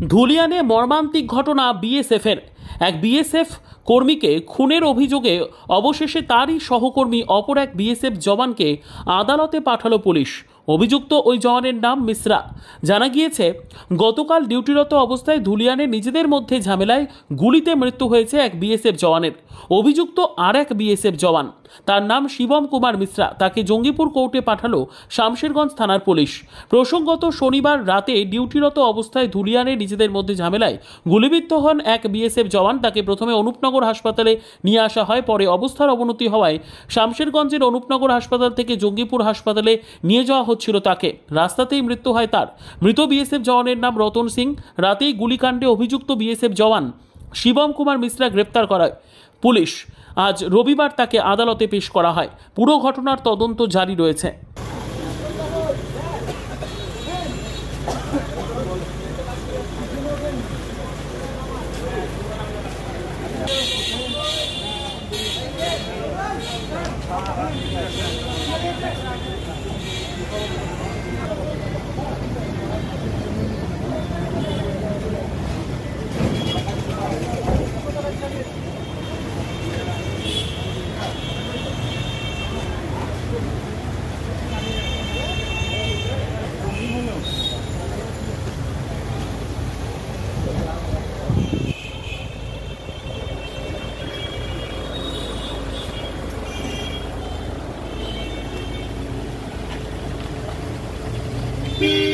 ধুলিয়ানে মর্মান্তিক ঘটনা বিএসএফের। এক বিএসএফ কর্মীকে খুনের অভিযোগে অবশেষে তারই সহকর্মী অপর এক বিএসএফ জওয়ানকে আদালতে পাঠালো পুলিশ। অভিযুক্ত ওই জওয়ানের নাম মিশ্রা। জানা গিয়েছে, গতকাল ডিউটিরত অবস্থায় ধুলিয়ানে নিজেদের মধ্যে ঝামেলায় গুলিতে মৃত্যু হয়েছে এক বিএসএফ জওয়ানের। অভিযুক্ত আর এক বিএসএফ জওয়ান, তার নাম শিবম কুমার মিশ্রা, তাকে জঙ্গিপুর কোর্টে পাঠালো শামশেরগঞ্জ থানার পুলিশ। প্রসঙ্গত, শনিবার রাতে ডিউটিরত অবস্থায় ধুলিয়ানে নিজেদের মধ্যে ঝামেলায় গুলিবিদ্ধ হন এক বিএসএফ জওয়ান। তাকে প্রথমে অনুপনগর হাসপাতালে নিয়ে আসা হয়, পরে অবস্থার অবনতি হওয়ায় শামশেরগঞ্জের অনুপনগর হাসপাতাল থেকে জঙ্গিপুর হাসপাতালে নিয়ে যাওয়া হচ্ছিল তাকে। রাস্তাতেই মৃত্যু হয় তার। মৃত বিএসএফ জওয়ানের নাম রতন সিং। রাতেই গুলিকাণ্ডে অভিযুক্ত বিএসএফ জওয়ান শিবম কুমার মিশ্রা গ্রেপ্তার করায় পুলিশ। আজ রবিবার তাকে আদালতে পেশ করা হয়। পুরো ঘটনার তদন্ত জারি রয়েছে। Beep.